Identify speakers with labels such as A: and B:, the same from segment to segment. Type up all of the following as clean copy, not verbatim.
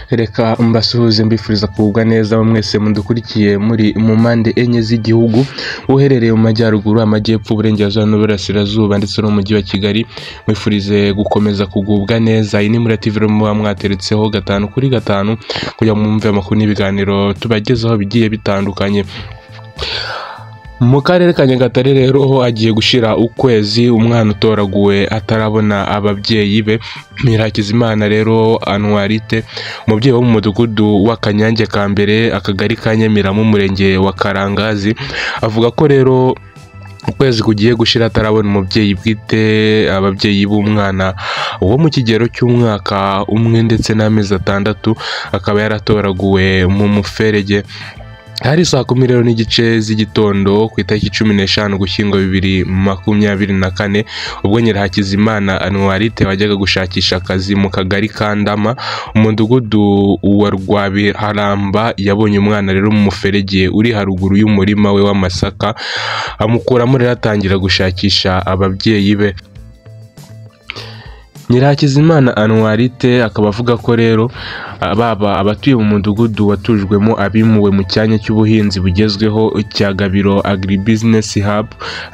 A: Reka mbasuhuze mbifuriza kugubwa neza mwese mudukurikiye muri mu mpande enye z'igihugu, uherereye mu majyaruguru, amajyepfo, uburengerazuba n'uburasirazuba ndetse no mu mujyi wa Kigali. Mwifurize gukomeza kugubwa neza. Iyi ni muri TV muba mwateretseho 5 kuri 5 kugira ngo mwumve amakuru n'ibiganiro tubagezaho bigiye bitandukanye. Mu karere ka Nyagatare rero hagiye gushira ukwezi umwana utoraguwe atarabona ababyeyi be. Nyirakizimana rero Anuarite, umubyeyi wo mu mudugudu wa Kanyange ka mbere, akagari ka Nyamira mu murenge wa Karangazi, avuga ko rero ukwezi kugiye gushira atarabona umubyeyi bwite, ababyeyi b'umwana wo mu kigero cy'umwaka umwe ndetse n'amezi 6, akaba yaratoraguwe mu muferege. Hari saa 10 rero n'igice z'igitondo ku itariki 15 Ugushyingo 2024, ubwo Nyirakizimana Anuarite wajyaga gushakisha akazi mu kagari ka Ndama, umudugudu wa Rwabiharamba, yabonye umwana rero mu muferege uri haruguru y'umurima we w'amasaka, amukuramo rero atangira gushakisha ababyeyi be. Nyirakizimana Anuarite akaba avuga ko rero baba abatuye mu mudugudu watujwemo abimuwe mu cyanya cy'ubuhinzi bugezweho cya Gabiro Agribusiness Hub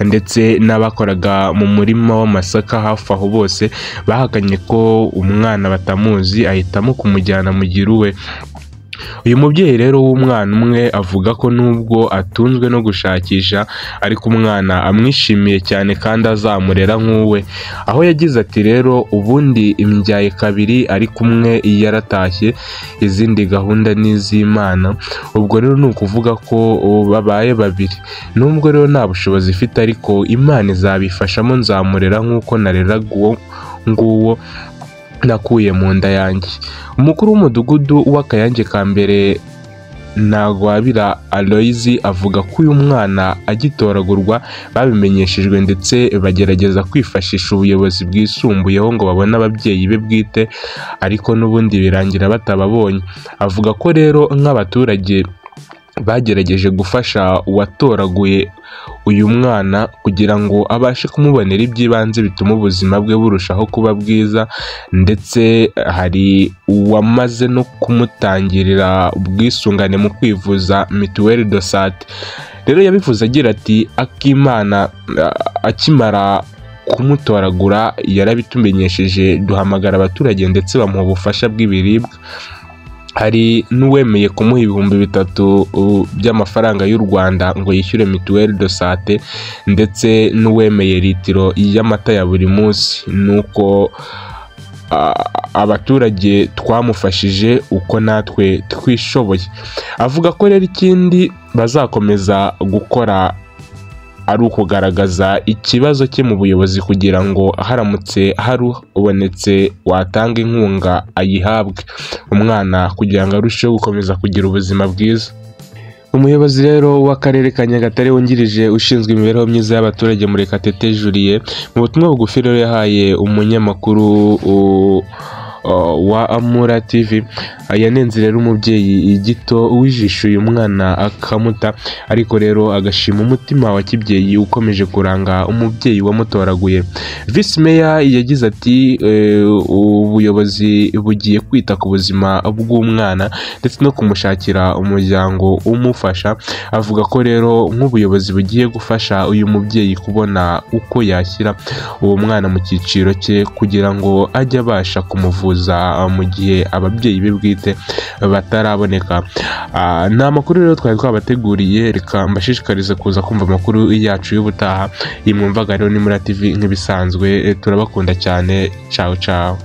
A: ndetse n'abakoraga mu murima w'amasaka hafi aho, bose bahakanye ko umwana batamuzi, ahitamo kumujyana mu giruwe. Uyu mubyeyi rero w'umwana umwe avuga ko nubwo atunzwe no gushakisha, ariko umwana amwishimiye cyane kandi azamurera nk'uwe. Aho yagize ati rero ubundi imbyaye kabiri ariko umwe yaratashye, izindi gahunda n'iz'Imana. Ubwo rero ni ukuvuga ko babaye babiri. Nubwo rero nta bushobozi ifite, ariko Imana izabifashamo, nzamurera nk'uko nareraga uwo nguwo nakuye mu nda yanjye. Umukuru w'umudugudu w'Akayange ka mbere Ntagwabira Aloyizi avuga ko uyu mwana agitoragurwa babimenyeshejwe ndetse bagerageza kwifashisha ubuyobozi bwisumbuyeho ngo babone ababyeyi be bwite, ariko n'ubundi birangira batababonye. Avuga ko rero nk'abaturage bagerageje gufasha uwatoraguye uyu mwana kugira ngo abashe kumubonera iby'ibanze bituma ubuzima bwe burushaho kuba bwiza, ndetse hari uwamaze no kumutangirira ubwisungane mu kwivuza mituweli de sante. Rero yabivuze agira ati akimana akimara kumutoragura yarabitumenyesheje, duhamagara abaturage ndetse bamuha ubufasha bw'ibiribwa. Hari n'uwemeye kumuha 3,000 by'amafaranga y'u Rwanda ngo yishyure mituweli de sante, ndetse n'uwemeye litiro y'amata ya buri munsi. Nuko abaturage twamufashije uko natwe twishoboye. Avuga ko rero ikindi bazakomeza gukora ari ukugaragaza ikibazo cye mu buyobozi kugira ngo haramutse harubonetse watanga inkunga ayihabwe, umwana kugira ngo arusheho gukomeza kugira ubuzima bwiza. Umuyobozi rero w'akarere ka Nyagatare wungirije ushinzwe imibereho myiza y'abaturage Murekatete Julie, mu butumwa bugufi rero yahaye umunyamakuru wa Amura TV, yanenze rero umubyeyi gito wijisha uyu mwana akamuta, ariko rero agashima umutima wa kibyeyi ukomeje kuranga umubyeyi wamutoraguye. Vice Mayor yagize ati ubuyobozi bugiye kwita ku buzima bw'umwana ndetse no kumushakira umuryango umufasha. Avuga ko rero nk'ubuyobozi bugiye gufasha uyu mubyeyi kubona uko yashyira uwo mwana mu cyiciro cye kugira ngo ajye abasha kumuvuza mu gihe ababyeyi be bwite bataraboneka. Ni amakuru rero twari twabateguriye. Reka mbashishikarize kuza kumva amakuru yacu y'ubutaha. Iyi mwumvaga rero ni muri TV nk'ibisanzwe. Turabakunda cyane. Ciao ciao.